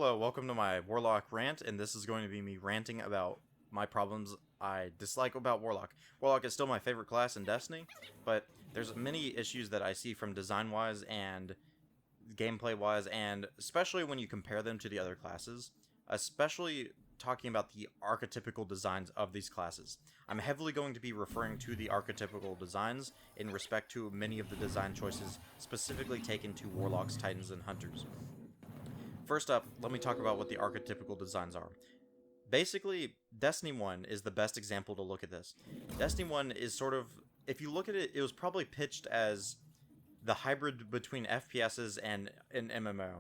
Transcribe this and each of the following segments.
Hello, welcome to my Warlock rant, and this is going to be me ranting about my problems I dislike about Warlock. Warlock is still my favorite class in Destiny, but there's many issues that I see from design-wise and gameplay-wise, and especially when you compare them to the other classes, especially talking about the archetypical designs of these classes. I'm heavily going to be referring to the archetypical designs in respect to many of the design choices specifically taken to Warlocks, Titans, and Hunters. First up, let me talk about what the archetypical designs are. Basically, Destiny 1 is the best example to look at this. Destiny 1 is sort of, if you look at it, it was probably pitched as the hybrid between FPSs and an MMO.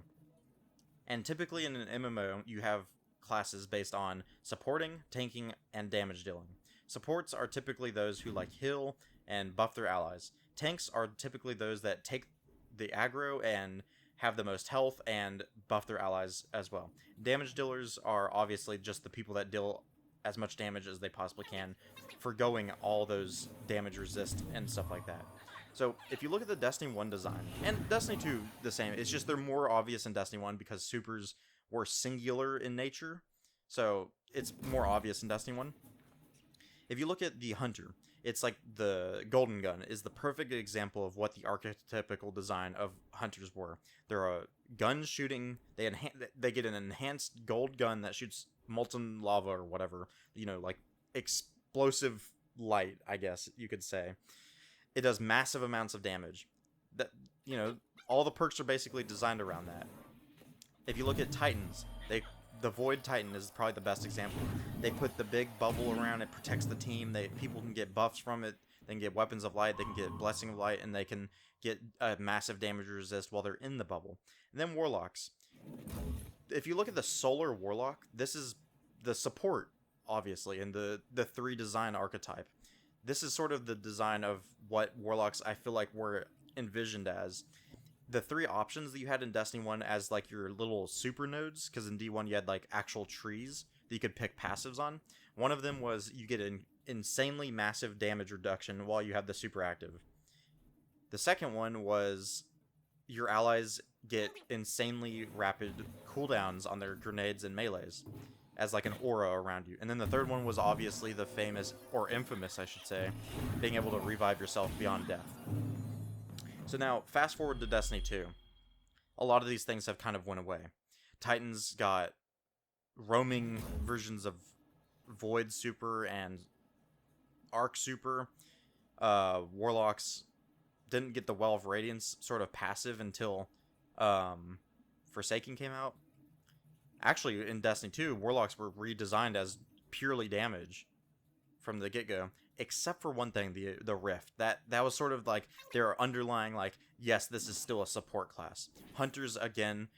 And typically in an MMO, you have classes based on supporting, tanking, and damage dealing. Supports are typically those who like heal and buff their allies. Tanks are typically those that take the aggro and have the most health and buff their allies as well. Damage dealers are obviously just the people that deal as much damage as they possibly can, forgoing all those damage resist and stuff like that. So if you look at the Destiny 1 design, and Destiny 2 the same, it's just they're more obvious in Destiny 1 because supers were singular in nature, so it's more obvious in Destiny 1. If you look at the Hunter, it's like the Golden Gun is the perfect example of what the archetypical design of Hunters were. They're a gun shooting, they get an enhanced gold gun that shoots molten lava or whatever, like explosive light, I guess you could say. It does massive amounts of damage. That, all the perks are basically designed around that. If you look at Titans, the Void Titan is probably the best example. They put the big bubble around it, protects the team. People can get buffs from it. They can get Weapons of Light. They can get Blessing of Light, and they can get a massive damage resist while they're in the bubble. And then Warlocks. If you look at the Solar Warlock, this is the support, obviously, and the 3 design archetype. This is sort of the design of what Warlocks I feel like were envisioned as. The 3 options that you had in Destiny 1 as like your little super nodes, because in D1 you had like actual trees that you could pick passives on. One of them was you get an insanely massive damage reduction while you have the super active. The second one was your allies get insanely rapid cooldowns on their grenades and melees as like an aura around you. And then the third one was obviously the famous, or infamous I should say, being able to revive yourself beyond death. So now, fast forward to Destiny 2. A lot of these things have kind of went away. Titans got roaming versions of Void Super and Arc Super. Warlocks didn't get the Well of Radiance sort of passive until Forsaken came out. Actually, in Destiny 2, Warlocks were redesigned as purely damage from the get-go, except for one thing, the Rift. That was sort of like their underlying, like, yes, this is still a support class. Hunters, again,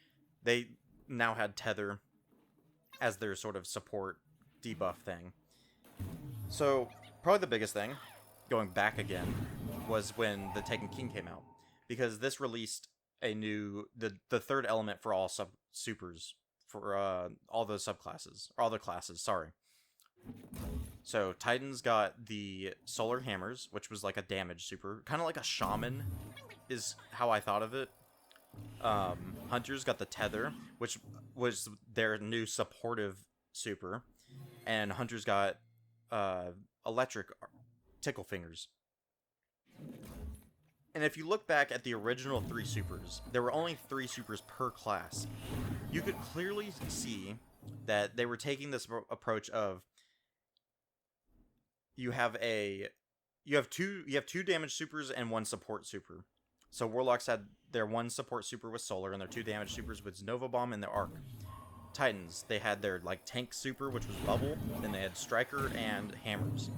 they now had Tether as their sort of support debuff thing. So, probably the biggest thing, going back again, was when the Taken King came out. Because this released the third element for all supers, for all those subclasses, or all the classes, sorry. So, Titans got the Solar Hammers, which was like a damage super. Kind of like a Shaman, is how I thought of it. Hunters got the Tether, which was their new supportive super. And Hunters got Electric Tickle Fingers. And if you look back at the original 3 supers, there were only 3 supers per class. You could clearly see that they were taking this approach of you have two damage supers and 1 support super. So Warlocks had their 1 support super with Solar and their 2 damage supers with Nova Bomb and their Arc. Titans, they had their like tank super, which was Bubble, then they had Striker and Hammers.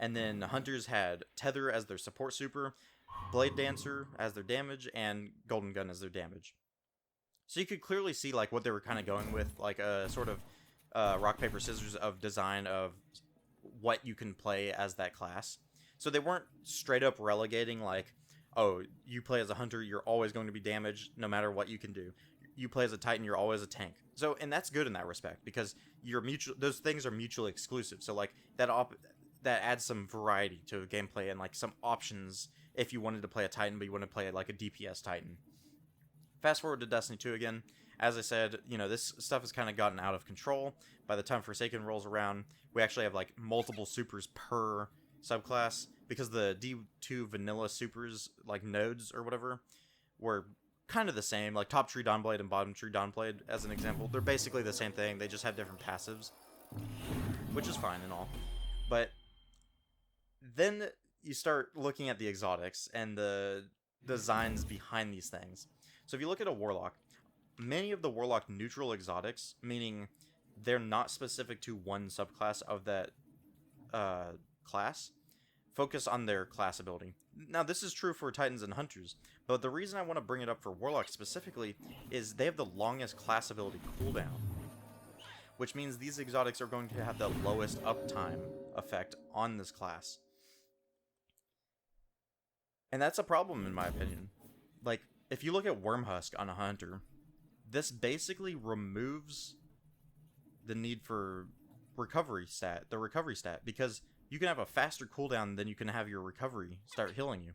And then Hunters had Tether as their support super, Blade Dancer as their damage, and Golden Gun as their damage. So you could clearly see like what they were kind of going with, like a sort of rock paper scissors of design of what you can play as that class. So they weren't straight up relegating like, oh, you play as a Hunter, you're always going to be damaged no matter what you can do. You play as a Titan, you're always a tank. So, and that's good in that respect because those things are mutually exclusive. So like that adds some variety to gameplay and like some options if you wanted to play a Titan but you want to play like a DPS Titan. Fast forward to Destiny 2 again, As I said, you know, this stuff has kind of gotten out of control. By the time Forsaken rolls around, we actually have like multiple supers per subclass, because the D2 vanilla supers, like nodes or whatever, were kind of the same. Like top tree Dawnblade and bottom tree Dawnblade, as an example, they're basically the same thing. They just have different passives, which is fine and all. But then you start looking at the exotics and the designs behind these things. So if you look at a Warlock, many of the Warlock neutral exotics, meaning they're not specific to one subclass of that class, focus on their class ability. Now, this is true for Titans and Hunters, but the reason I want to bring it up for Warlock specifically is they have the longest class ability cooldown, which means these exotics are going to have the lowest uptime effect on this class. And that's a problem, in my opinion. Like, if you look at Wormhusk on a Hunter, this basically removes the need for the recovery stat, because you can have a faster cooldown than you can have your recovery start healing you.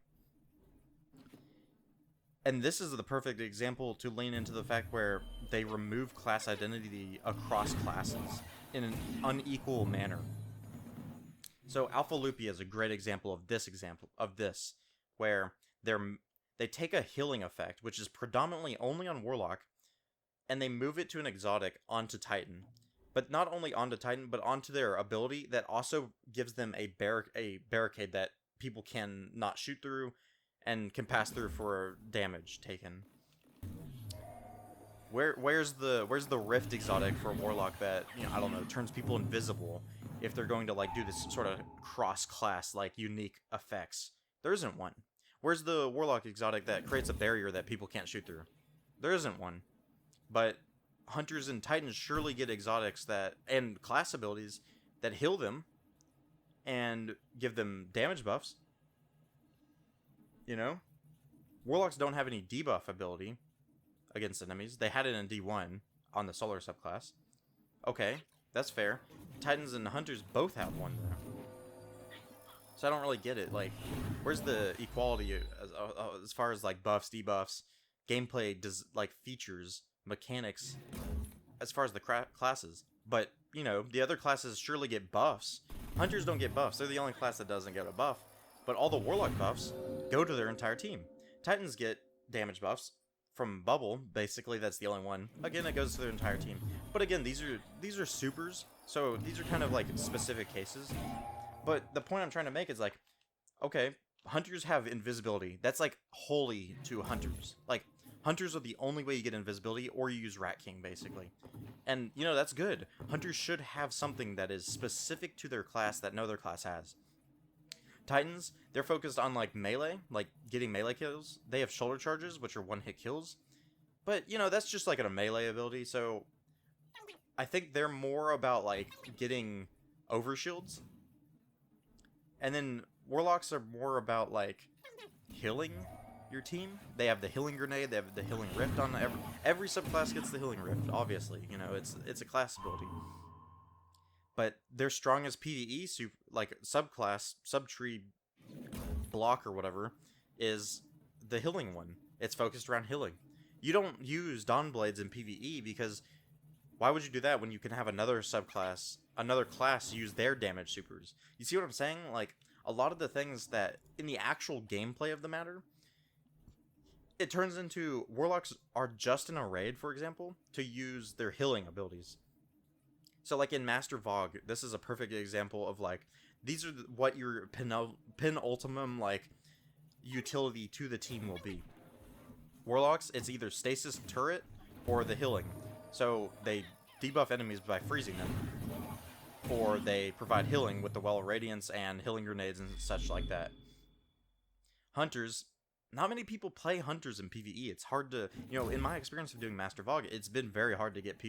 And this is the perfect example to lean into the fact where they remove class identity across classes in an unequal manner. So Alpha Lupi is a great example of this, where they take a healing effect, which is predominantly only on Warlock, and they move it to an exotic onto Titan. But not only onto Titan, but onto their ability that also gives them a barricade that people can not shoot through and can pass through for damage taken. Where's the Rift exotic for Warlock that, you know, I don't know, turns people invisible if they're going to like do this sort of cross-class like unique effects? There isn't one. Where's the Warlock exotic that creates a barrier that people can't shoot through? There isn't one. But Hunters and Titans surely get exotics that, and class abilities that heal them and give them damage buffs. You know? Warlocks don't have any debuff ability against enemies. They had it in D1 on the Solar subclass. Okay, that's fair. Titans and Hunters both have one there. So I don't really get it. Like, where's the equality as far as like buffs, debuffs, gameplay, like features, mechanics, as far as the classes? But, you know, the other classes surely get buffs. Hunters don't get buffs. They're the only class that doesn't get a buff. But all the Warlock buffs go to their entire team. Titans get damage buffs from Bubble. Basically, that's the only one. Again, it goes to their entire team. But again, these are supers, so these are kind of like specific cases. But the point I'm trying to make is like, okay, Hunters have invisibility. That's like holy to Hunters. Like, Hunters are the only way you get invisibility, or you use Rat King, basically. And, you know, that's good. Hunters should have something that is specific to their class that no other class has. Titans, they're focused on, like, melee, like, getting melee kills. They have shoulder charges, which are one-hit kills. But, you know, that's just, like, a melee ability, so I think they're more about, like, getting overshields. And then Warlocks are more about, like, healing your team. They have the healing grenade, they have the healing rift on every subclass gets the healing rift, obviously. You know, it's a class ability. But their strongest PvE like subclass, subtree block or whatever, is the healing one. It's focused around healing. You don't use Dawnblades in PvE because why would you do that when you can have another subclass, another class use their damage supers? You see what I'm saying? Like, a lot of the things that in the actual gameplay of the matter, it turns into Warlocks are just in a raid, for example, to use their healing abilities. So, like, in Master Vogue, this is a perfect example of, like, these are what your penultimum, like, utility to the team will be. Warlocks, it's either Stasis Turret or the healing. So, they debuff enemies by freezing them. Or they provide healing with the Well of Radiance and healing grenades and such like that. Hunters, not many people play Hunters in PvE. It's hard to, you know, in my experience of doing Master Vogue, it's been very hard to get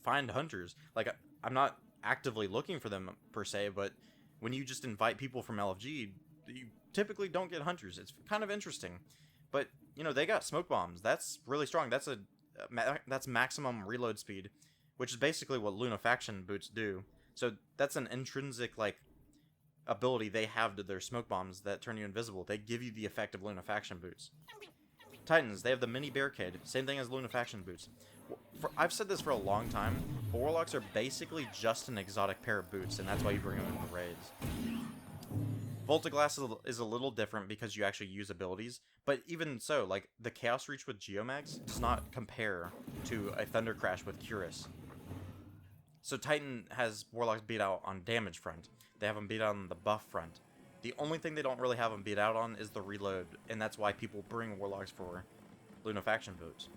find Hunters. Like, I'm not actively looking for them per se, but when you just invite people from LFG, you typically don't get Hunters. It's kind of interesting. But, you know, they got smoke bombs. That's really strong. That's maximum reload speed, which is basically what Lunafaction boots do. So that's an intrinsic, like, ability they have to their smoke bombs that turn you invisible. They give you the effect of Lunafaction boots. Titans, they have the mini barricade. Same thing as Lunafaction boots. I've said this for a long time, but Warlocks are basically just an exotic pair of boots, and that's why you bring them in the raids. Voltaglass is a little different because you actually use abilities, but even so, like, the Chaos Reach with Geomags does not compare to a Thunder Crash with Curus. So Titan has Warlocks beat out on damage front. They have them beat out on the buff front. The only thing they don't really have them beat out on is the reload, and that's why people bring Warlocks for Lunafaction votes.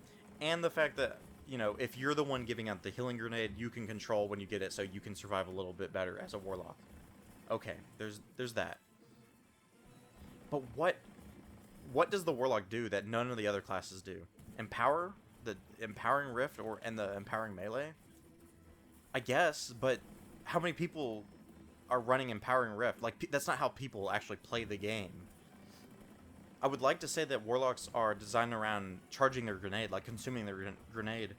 And the fact that, you know, if you're the one giving out the healing grenade, you can control when you get it so you can survive a little bit better as a Warlock. Okay, there's that. But what does the Warlock do that none of the other classes do? Empower? The Empowering Rift and the Empowering Melee? I guess, but how many people are running Empowering Rift? Like, that's not how people actually play the game. I would like to say that Warlocks are designed around charging their grenade, like consuming their grenade.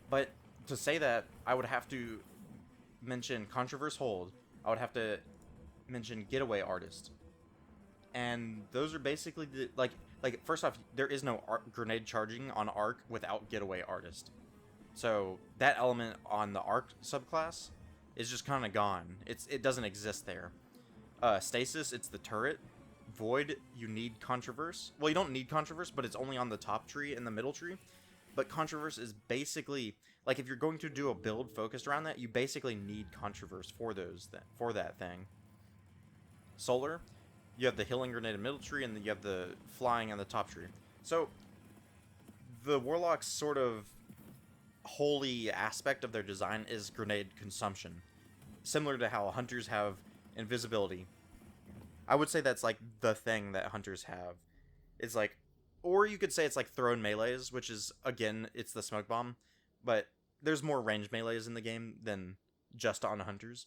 But to say that, I would have to mention Controverse Hold. I would have to mention Getaway Artist. And those are basically the, like first off, there is no grenade charging on Arc without Getaway Artist. So that element on the Arc subclass is just kind of gone. It doesn't exist there. Stasis, it's the turret. Void, you need Controverse. Well, you don't need Controverse, but it's only on the top tree and the middle tree. But Controverse is basically, like, if you're going to do a build focused around that, you basically need Controverse for that thing. Solar, you have the healing grenade in middle tree, and then you have the flying on the top tree. So the Warlock's sort of holy aspect of their design is grenade consumption, similar to how hunters have invisibility. I would say that's like the thing that hunters have. It's like, or you could say it's like thrown melees, which is, again, it's the smoke bomb, but there's more range melees in the game than just on hunters.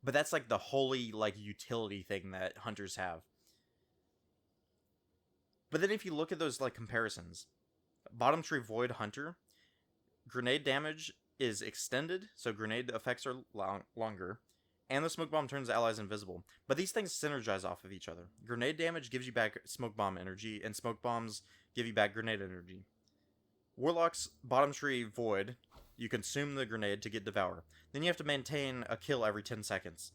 But that's like the holy, like, utility thing that hunters have. But then if you look at those, like, comparisons, bottom tree Void Hunter, grenade damage is extended, so grenade effects are longer, and the smoke bomb turns allies invisible. But these things synergize off of each other. Grenade damage gives you back smoke bomb energy, and smoke bombs give you back grenade energy. Warlock's bottom tree Void, you consume the grenade to get Devour. Then you have to maintain a kill every 10 seconds.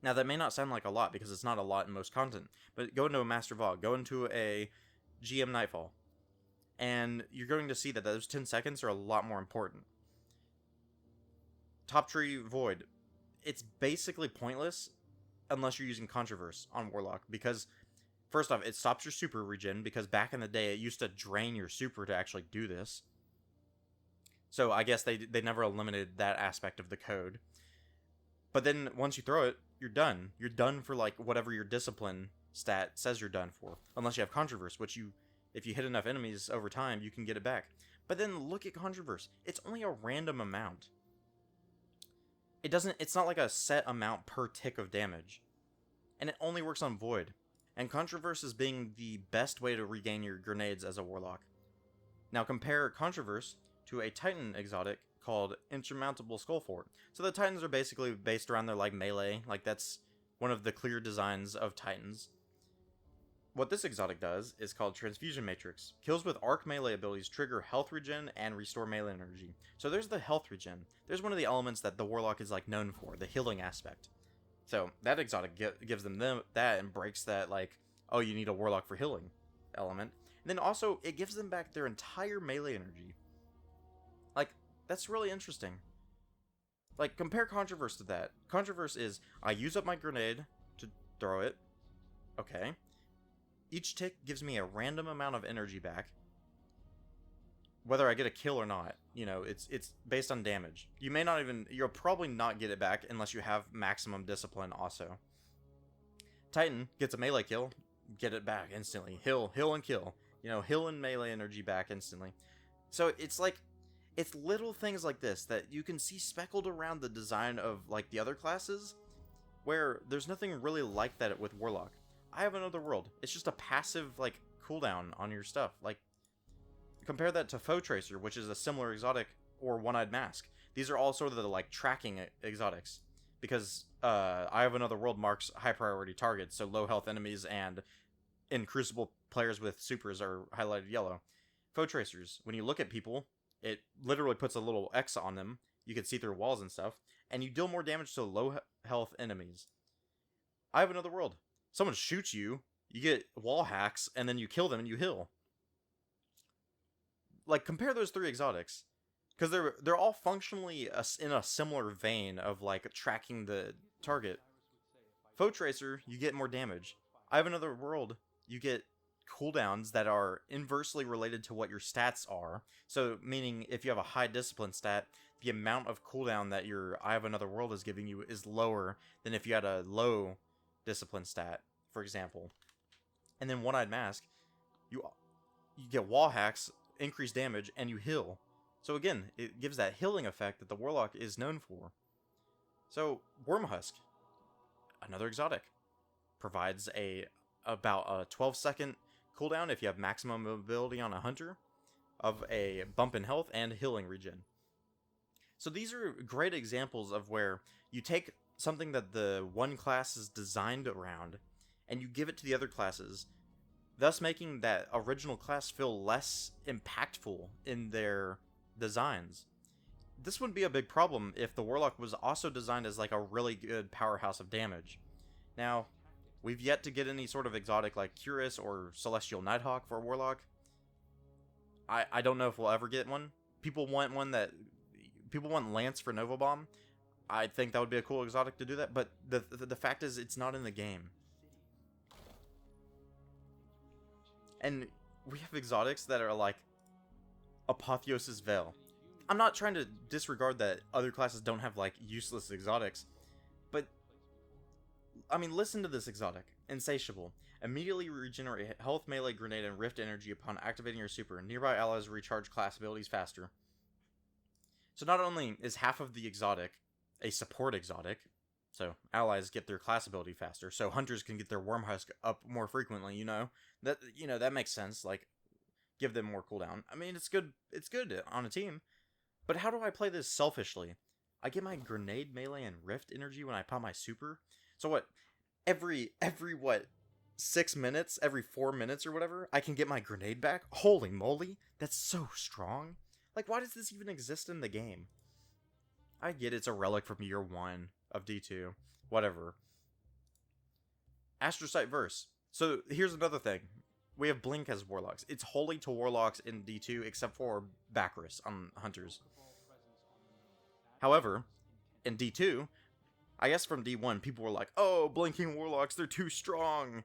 Now, that may not sound like a lot, because it's not a lot in most content, but go into a Master Vogue, go into a GM Nightfall, and you're going to see that those 10 seconds are a lot more important. Top tree Void, it's basically pointless unless you're using Controverse on Warlock, because first off, it stops your super regen, because back in the day it used to drain your super to actually do this. So I guess they never eliminated that aspect of the code. But then once you throw it, you're done. You're done for, like, whatever your discipline stat says you're done for, unless you have Controverse, which if you hit enough enemies over time, you can get it back. But then look at Controverse. It's only a random amount. It's not like a set amount per tick of damage. And it only works on Void. And Controverse is being the best way to regain your grenades as a Warlock. Now compare Controverse to a Titan exotic called Insurmountable Skullfort. So the Titans are basically based around their, like, melee. Like, that's one of the clear designs of Titans. What this exotic does is called Transfusion Matrix. Kills with arc melee abilities trigger health regen and restore melee energy. So there's the health regen. There's one of the elements that the Warlock is, like, known for, the healing aspect. So that exotic gives them that and breaks that, like, oh, you need a Warlock for healing element. And then also, it gives them back their entire melee energy. Like, that's really interesting. Like, compare Controverse to that. Controverse is, I use up my grenade to throw it. Okay. Each tick gives me a random amount of energy back. Whether I get a kill or not. You know, it's based on damage. You'll probably not get it back unless you have maximum discipline also. Titan gets a melee kill, get it back instantly. Heal and kill. You know, heal and melee energy back instantly. So it's like, it's little things like this that you can see speckled around the design of, like, the other classes, where there's nothing really like that with Warlock. I have another world. It's just a passive, like, cooldown on your stuff. Like, compare that to Foe Tracer, which is a similar exotic, or One-Eyed Mask. These are all sort of the, like, tracking exotics, because I have another world marks high priority targets, so low health enemies and in Crucible players with supers are highlighted yellow. Foe tracers. When you look at people, it literally puts a little X on them. You can see through walls and stuff. And you deal more damage to low health enemies. I have another world. Someone shoots you, you get wall hacks, and then you kill them and you heal. Like, compare those 3 exotics. Because they're all functionally in a similar vein of, like, tracking the target. Foe tracer, you get more damage. I have another world. You get cooldowns that are inversely related to what your stats are. So, meaning, if you have a high discipline stat, the amount of cooldown that your I have another world is giving you is lower than if you had a low discipline stat, for example. And then One-Eyed Mask, you get wall hacks, increased damage, and you heal. So again, it gives that healing effect that the Warlock is known for. So, Wormhusk, another exotic, provides about a 12-second cooldown if you have maximum mobility on a hunter, of a bump in health and healing regen. So these are great examples of where you take something that the one class is designed around, and you give it to the other classes, thus making that original class feel less impactful in their designs. This wouldn't be a big problem if the Warlock was also designed as like a really good powerhouse of damage. Now, we've yet to get any sort of exotic like Curus or Celestial Nighthawk for a Warlock. I don't know if we'll ever get one. People want Lance for Nova Bomb. I think that would be a cool exotic to do that, but the fact is it's not in the game. And we have exotics that are like Apotheosis Veil. I'm not trying to disregard that other classes don't have like useless exotics, but I mean, listen to this exotic. Insatiable. Immediately regenerate health, melee, grenade, and rift energy upon activating your super. Nearby allies recharge class abilities faster. So not only is half of the exotic a support exotic, so allies get their class ability faster, so hunters can get their Wormhusk up more frequently, that makes sense, like, give them more cooldown. I mean, it's good on a team, but how do I play this selfishly? I get my grenade, melee, and rift energy when I pop my super, so what, every 6 minutes, every 4 minutes or whatever, I can get my grenade back? Holy moly, that's so strong. Like, why does this even exist in the game? I get it's a relic from year 1 of D2. Whatever. Astrocyte Verse. So, here's another thing. We have Blink as Warlocks. It's wholly to Warlocks in D2, except for Bacchus on Hunters. However, in D2, I guess from D1, people were like, oh, Blinking Warlocks, they're too strong.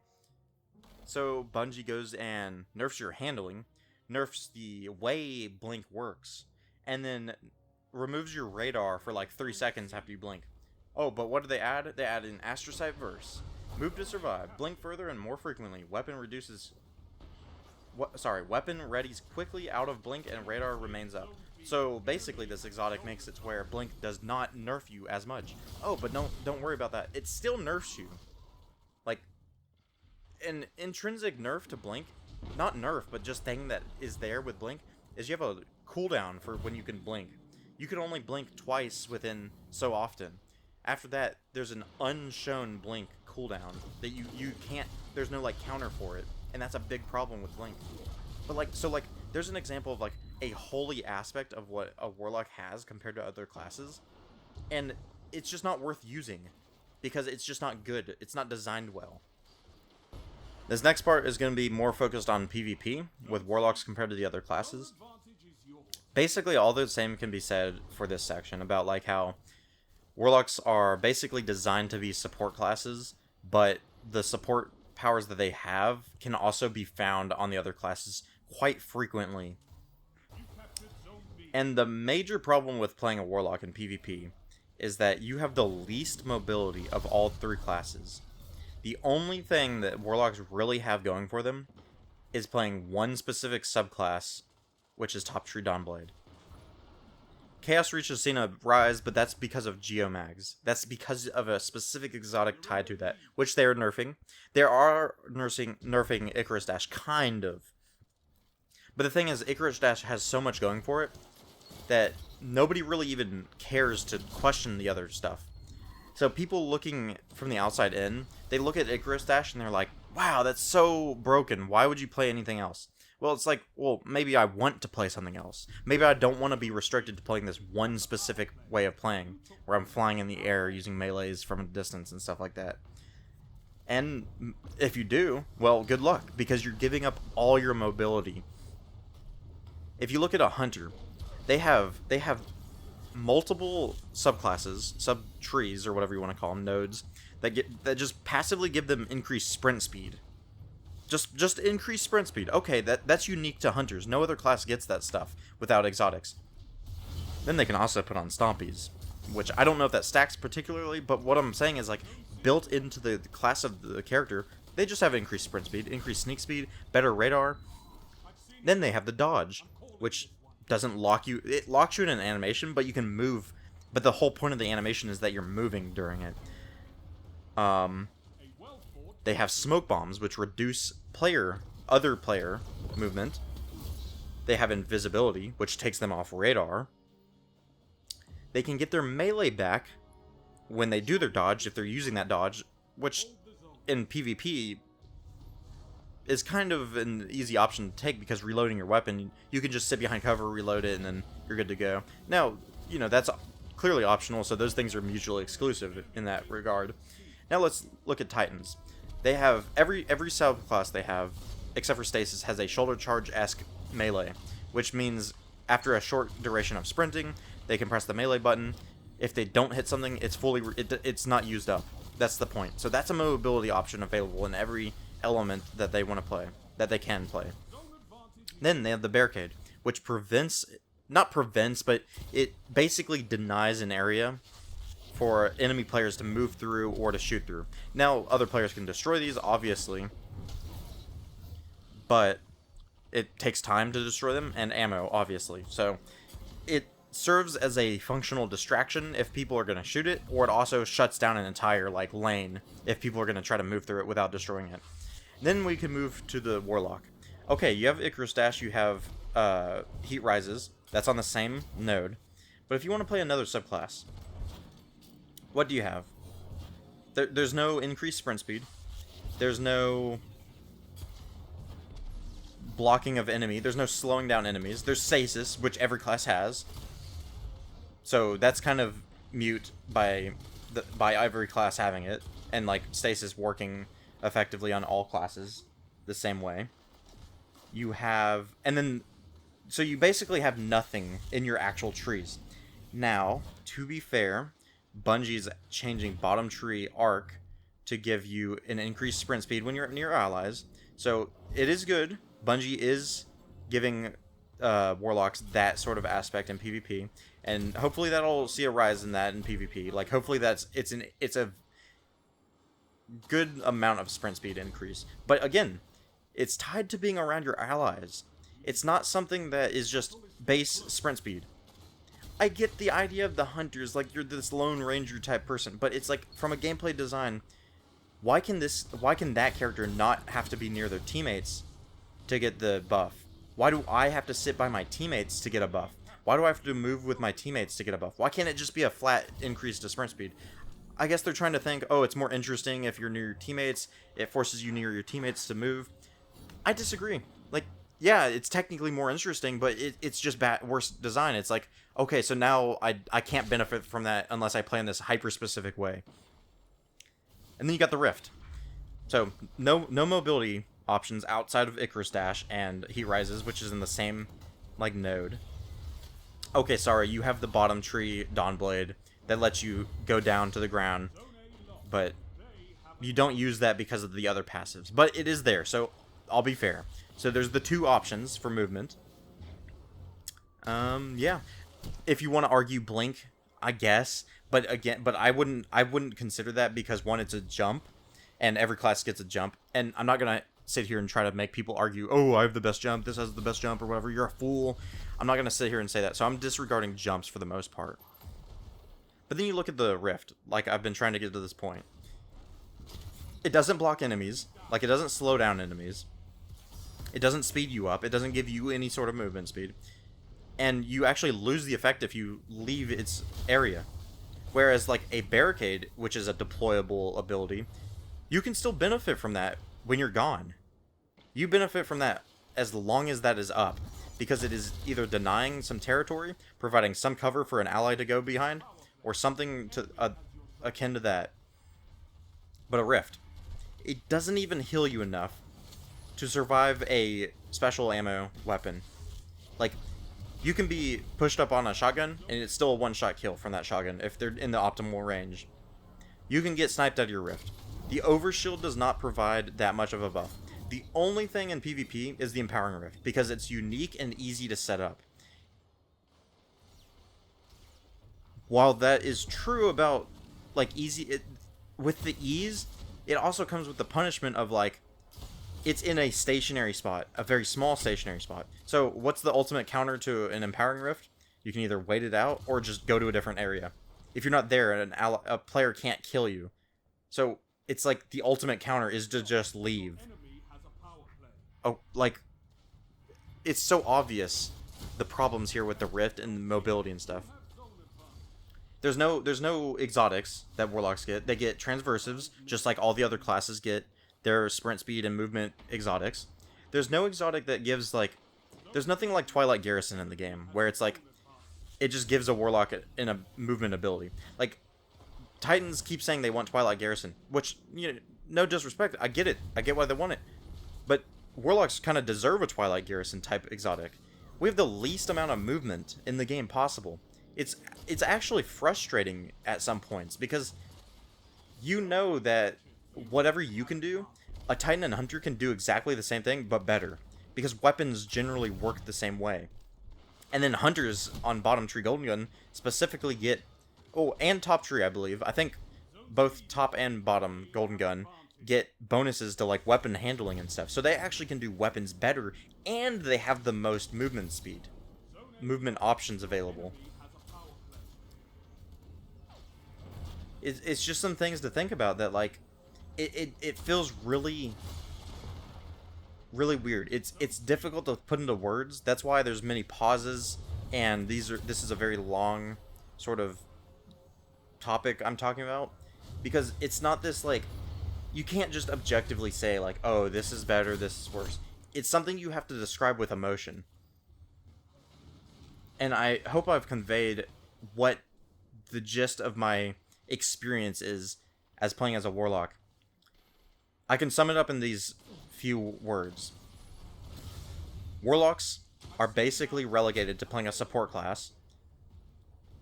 So, Bungie goes and nerfs your handling, nerfs the way Blink works, and then removes your radar for like 3 seconds after you blink. Oh, but what do they add? They add an Astrocyte Verse. Move to survive. Blink further and more frequently. Weapon readies quickly out of blink and radar remains up. So basically this exotic makes it to where blink does not nerf you as much. Oh, but don't worry about that. It still nerfs you. Like, an intrinsic nerf to blink, not nerf, but just thing that is there with blink, is you have a cooldown for when you can blink. You can only blink twice within so often. After that, there's an unshown blink cooldown that you can't, there's no like counter for it, and that's a big problem with blink. But there's an example of like a holy aspect of what a Warlock has compared to other classes, and it's just not worth using because it's just not good. It's not designed well. This next part is going to be more focused on PvP with Warlocks compared to the other classes. Basically, all the same can be said for this section about like how Warlocks are basically designed to be support classes, but the support powers that they have can also be found on the other classes quite frequently. And the major problem with playing a Warlock in PvP is that you have the least mobility of all 3 classes. The only thing that Warlocks really have going for them is playing one specific subclass, which is Top Tree Dawnblade. Chaos Reach has seen a rise, but that's because of Geomags. That's because of a specific exotic tied to that, which they are nerfing. They are nerfing Icarus Dash, kind of. But the thing is, Icarus Dash has so much going for it that nobody really even cares to question the other stuff. So people looking from the outside in, they look at Icarus Dash and they're like, wow, that's so broken. Why would you play anything else? Well, it's like, well, maybe I want to play something else. Maybe I don't want to be restricted to playing this one specific way of playing, where I'm flying in the air using melees from a distance and stuff like that. And if you do, well, good luck, because you're giving up all your mobility. If you look at a hunter, they have multiple subclasses, sub-trees, or whatever you want to call them, nodes, that just passively give them increased sprint speed. Just increased sprint speed. Okay, that's unique to hunters. No other class gets that stuff without exotics. Then they can also put on stompies, which I don't know if that stacks particularly, but what I'm saying is, like, built into the class of the character, they just have increased sprint speed, increased sneak speed, better radar. Then they have the dodge, which doesn't lock you. It locks you in an animation, but you can move. But the whole point of the animation is that you're moving during it. They have smoke bombs, which reduce other player movement. They have invisibility, which takes them off radar. They can get their melee back when they do their dodge, if they're using that dodge, which in PvP is kind of an easy option to take, because reloading your weapon, you can just sit behind cover, reload it, and then you're good to go. Now, you know, that's clearly optional, so those things are mutually exclusive in that regard. Now let's look at Titans. They have, every subclass they have, except for Stasis, has a shoulder charge-esque melee, which means after a short duration of sprinting, they can press the melee button. If they don't hit something, it's not used up. That's the point. So that's a mobility option available in every element that they want to play, that they can play. Then they have the barricade, which not prevents, but it basically denies an area for enemy players to move through or to shoot through. Now, other players can destroy these, obviously, but it takes time to destroy them, and ammo, obviously. So it serves as a functional distraction if people are going to shoot it, or it also shuts down an entire, like, lane if people are going to try to move through it without destroying it. Then we can move to the Warlock. Okay, you have Icarus Dash, you have Heat Rises. That's on the same node. But if you want to play another subclass, what do you have? There's no increased sprint speed. There's no blocking of enemy. There's no slowing down enemies. There's Stasis, which every class has. So that's kind of mute by every class having it, and like Stasis working effectively on all classes the same way. You have, and then, so you basically have nothing in your actual trees. Now, to be fair, Bungie's changing bottom tree arc to give you an increased sprint speed when you're near allies. So it is good. Bungie is giving Warlocks that sort of aspect in PvP, and hopefully that'll see a rise in that in PvP. Like, hopefully it's a good amount of sprint speed increase. But again, it's tied to being around your allies. It's not something that is just base sprint speed. I get the idea of the hunters, like you're this lone ranger type person, but it's like, from a gameplay design, why can that character not have to be near their teammates to get the buff? Why do I have to sit by my teammates to get a buff? Why do I have to move with my teammates to get a buff? Why can't it just be a flat increase to sprint speed? I guess they're trying to think, oh, it's more interesting if you're near your teammates. It forces you near your teammates to move. I disagree. Like, yeah, it's technically more interesting, but it's just worse design. It's like, okay, so now I can't benefit from that unless I play in this hyper-specific way. And then you got the Rift. So, no mobility options outside of Icarus Dash and Heat Rises, which is in the same, like, node. Okay, sorry, you have the bottom tree ADAWNBLADE that lets you go down to the ground, but you don't use that because of the other passives. But it is there, so I'll be fair. So there's the two options for movement. Yeah. If you want to argue Blink, I guess, but I wouldn't consider that, because one, it's a jump, and every class gets a jump, and I'm not gonna sit here and try to make people argue, oh, I have the best jump, this has the best jump, or whatever. You're a fool. I'm not gonna sit here and say that. So I'm disregarding jumps for the most part. But then you look at the Rift, like I've been trying to get to this point. It doesn't block enemies, like it doesn't slow down enemies. It doesn't speed you up. It doesn't give you any sort of movement speed. And you actually lose the effect if you leave its area. Whereas, like, a Barricade, which is a deployable ability, you can still benefit from that when you're gone. You benefit from that as long as that is up, because it is either denying some territory, providing some cover for an ally to go behind, or something to akin to that. But a rift, it doesn't even heal you enough to survive a special ammo weapon. Like, you can be pushed up on a shotgun, and it's still a one-shot kill from that shotgun if they're in the optimal range. You can get sniped out of your rift. The overshield does not provide that much of a buff. The only thing in PvP is the empowering rift, because it's unique and easy to set up. While that is true about, like, with the ease, it also comes with the punishment of, like, it's in a stationary spot, a very small stationary spot. So what's the ultimate counter to an empowering rift? You can either wait it out or just go to a different area. If you're not there, a player can't kill you. So it's like the ultimate counter is to just leave. Oh, like, it's so obvious the problems here with the rift and mobility and stuff. There's no exotics that warlocks get. They get transversives, just like all the other classes get their sprint speed and movement exotics. There's no exotic that gives, like, there's nothing like Twilight Garrison in the game, where it's like, it just gives a warlock in a movement ability. Like, Titans keep saying they want Twilight Garrison, which, you know, no disrespect, I get it. I get why they want it. But warlocks kind of deserve a Twilight Garrison type exotic. We have the least amount of movement in the game possible. It's actually frustrating at some points, because you know that whatever you can do, a Titan and Hunter can do exactly the same thing, but better. Because weapons generally work the same way. And then Hunters on bottom tree Golden Gun specifically get... Oh, and top tree, I believe. I think both top and bottom Golden Gun get bonuses to, like, weapon handling and stuff. So they actually can do weapons better, and they have the most movement speed. Movement options available. It's just some things to think about that, like, it feels really weird. It's difficult to put into words. That's why there's many pauses, and this is a very long sort of topic I'm talking about, because it's not this, like, you can't just objectively say, like, oh, this is better, this is worse. It's something you have to describe with emotion. And I hope I've conveyed what the gist of my experience is as playing as a warlock. I can sum it up in these few words. Warlocks are basically relegated to playing a support class,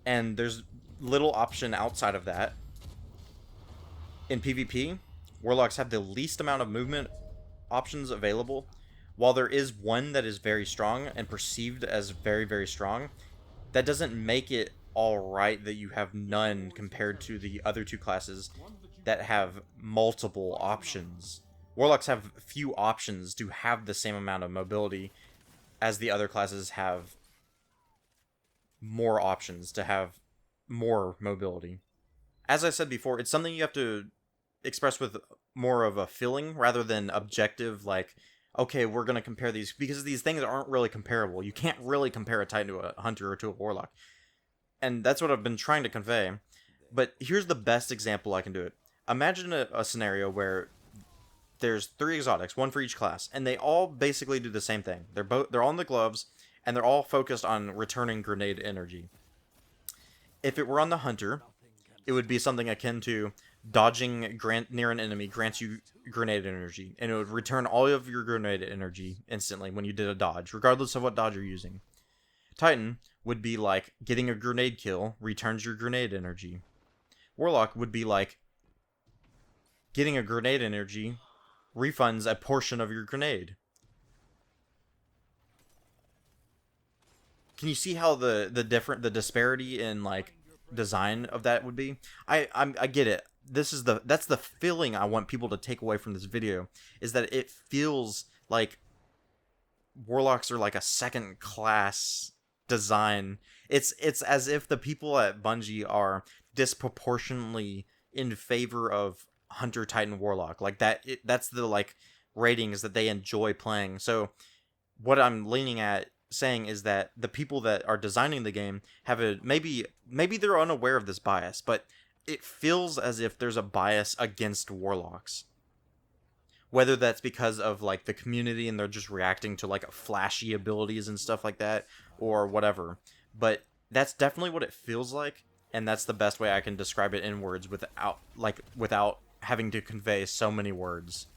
and there's little option outside of that. In PvP, warlocks have the least amount of movement options available. While there is one that is very strong and perceived as very, very strong, that doesn't make it alright that you have none compared to the other two classes that have multiple options. Warlocks have few options to have the same amount of mobility as the other classes have more options to have more mobility. As I said before, it's something you have to express with more of a feeling rather than objective, like, okay, we're going to compare these, because these things aren't really comparable. You can't really compare a Titan to a Hunter or to a Warlock. And that's what I've been trying to convey. But here's the best example I can do it. Imagine a scenario where there's 3 exotics, one for each class, and they all basically do the same thing. They're all in the gloves, and they're all focused on returning grenade energy. If it were on the Hunter, it would be something akin to dodging near an enemy grants you grenade energy, and it would return all of your grenade energy instantly when you did a dodge, regardless of what dodge you're using. Titan would be like getting a grenade kill returns your grenade energy. Warlock would be like getting a grenade energy refunds a portion of your grenade. Can you see how the disparity in, like, design of that would be? I get it. That's the feeling I want people to take away from this video, is that it feels like warlocks are like a second class design. It's as if the people at Bungie are disproportionately in favor of Hunter, Titan, Warlock. Like that's the, like, ratings that they enjoy playing. So what I'm leaning at saying is that the people that are designing the game have maybe they're unaware of this bias, but it feels as if there's a bias against warlocks. whether that's because of like the community and they're just reacting to like flashy abilities and stuff like that, or whatever. But that's definitely what it feels like, and that's the best way I can describe it in words without having to convey so many words.